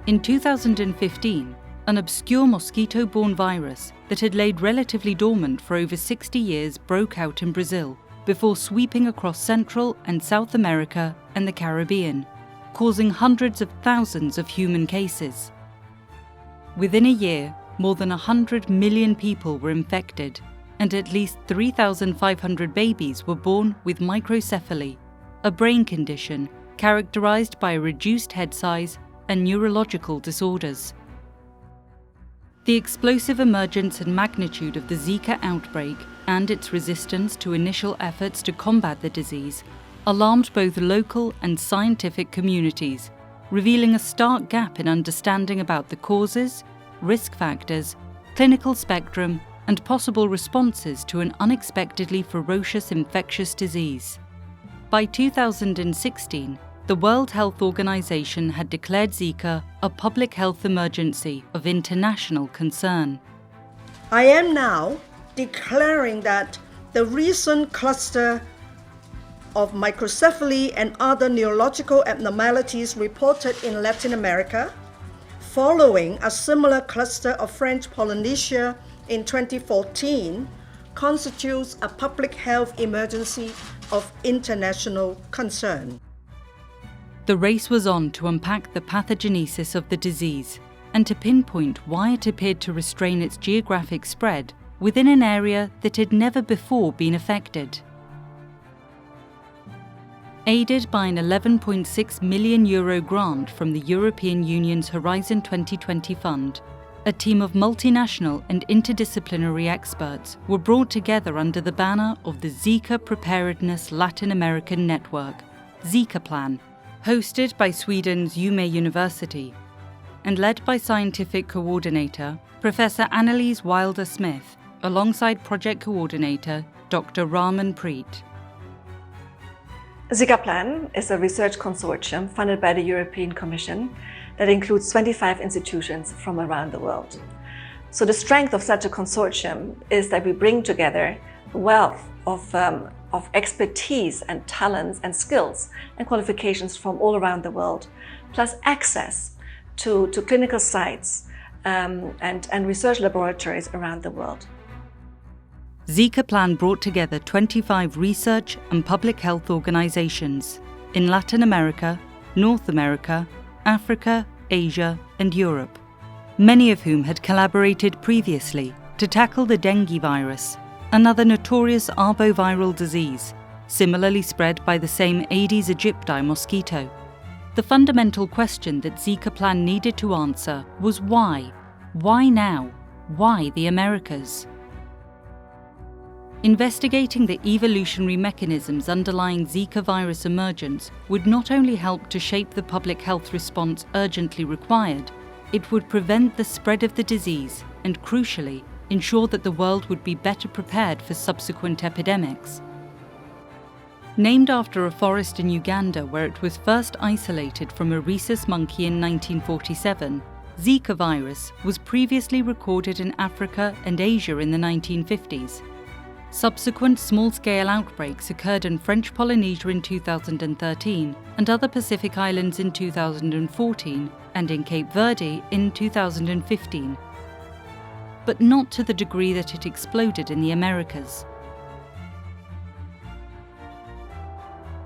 In 2015, an obscure mosquito-borne virus that had laid relatively dormant for over 60 years broke out in Brazil before sweeping across Central and South America and the Caribbean, causing hundreds of thousands of human cases. Within a year, more than 100 million people were infected, and at least 3,500 babies were born with microcephaly, a brain condition characterized by a reduced head size and neurological disorders. The explosive emergence and magnitude of the Zika outbreak and its resistance to initial efforts to combat the disease alarmed both local and scientific communities, revealing a stark gap in understanding about the causes, risk factors, clinical spectrum, and possible responses to an unexpectedly ferocious infectious disease. By 2016, the World Health Organization had declared Zika a public health emergency of international concern. I am now declaring that the recent cluster of microcephaly and other neurological abnormalities reported in Latin America, following a similar cluster of French Polynesia in 2014, constitutes a public health emergency of international concern. The race was on to unpack the pathogenesis of the disease and to pinpoint why it appeared to restrain its geographic spread within an area that had never before been affected. Aided by an €11.6 million grant from the European Union's Horizon 2020 fund, a team of multinational and interdisciplinary experts were brought together under the banner of the Zika Preparedness Latin American Network, Zikaplan, hosted by Sweden's Umeå University, and led by scientific coordinator Professor Annelies Wilder-Smith, alongside project coordinator Dr. Raman Preet. Zikaplan is a research consortium funded by the European Commission that includes 25 institutions from around the world. So the strength of such a consortium is that we bring together a wealth of expertise and talents and skills and qualifications from all around the world, plus access to clinical sites and research laboratories around the world. Zikaplan brought together 25 research and public health organizations in Latin America, North America, Africa, Asia, and Europe, many of whom had collaborated previously to tackle the dengue virus, another notorious arboviral disease, similarly spread by the same Aedes aegypti mosquito. The fundamental question that Zikaplan needed to answer was why? Why now? Why the Americas? Investigating the evolutionary mechanisms underlying Zika virus emergence would not only help to shape the public health response urgently required, it would prevent the spread of the disease and, crucially, ensure that the world would be better prepared for subsequent epidemics. Named after a forest in Uganda where it was first isolated from a rhesus monkey in 1947, Zika virus was previously recorded in Africa and Asia in the 1950s. Subsequent small-scale outbreaks occurred in French Polynesia in 2013 and other Pacific islands in 2014 and in Cape Verde in 2015. But not to the degree that it exploded in the Americas.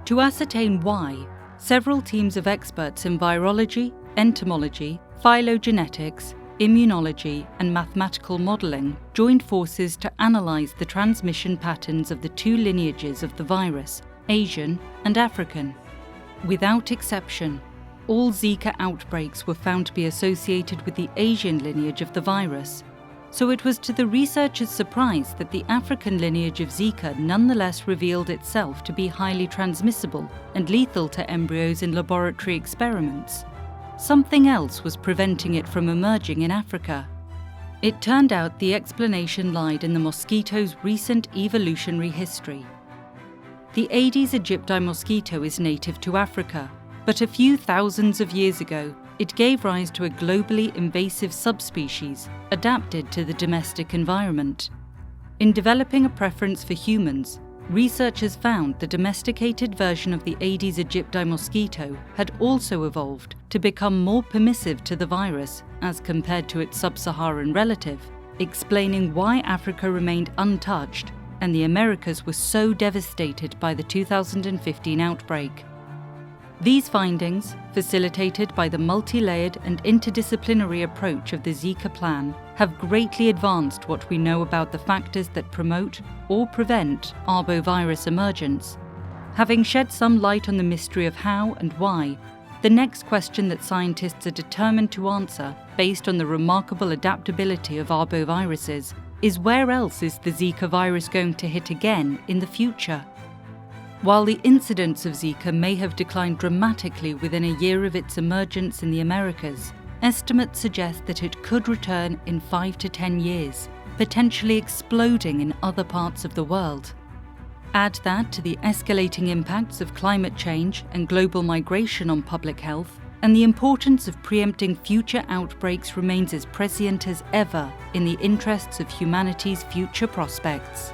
To ascertain why, several teams of experts in virology, entomology, phylogenetics, immunology, and mathematical modelling joined forces to analyse the transmission patterns of the two lineages of the virus, Asian and African. Without exception, all Zika outbreaks were found to be associated with the Asian lineage of the virus, so it was to the researchers' surprise that the African lineage of Zika nonetheless revealed itself to be highly transmissible and lethal to embryos in laboratory experiments. Something else was preventing it from emerging in Africa. It turned out the explanation lied in the mosquito's recent evolutionary history. The Aedes aegypti mosquito is native to Africa, but a few thousands of years ago, it gave rise to a globally invasive subspecies adapted to the domestic environment. In developing a preference for humans, researchers found the domesticated version of the Aedes aegypti mosquito had also evolved to become more permissive to the virus as compared to its sub-Saharan relative, explaining why Africa remained untouched and the Americas were so devastated by the 2015 outbreak. These findings, facilitated by the multi-layered and interdisciplinary approach of the Zika plan, have greatly advanced what we know about the factors that promote or prevent arbovirus emergence. Having shed some light on the mystery of how and why, the next question that scientists are determined to answer, based on the remarkable adaptability of arboviruses, is where else is the Zika virus going to hit again in the future? While the incidence of Zika may have declined dramatically within a year of its emergence in the Americas, estimates suggest that it could return in 5 to 10 years, potentially exploding in other parts of the world. Add that to the escalating impacts of climate change and global migration on public health, and the importance of preempting future outbreaks remains as prescient as ever in the interests of humanity's future prospects.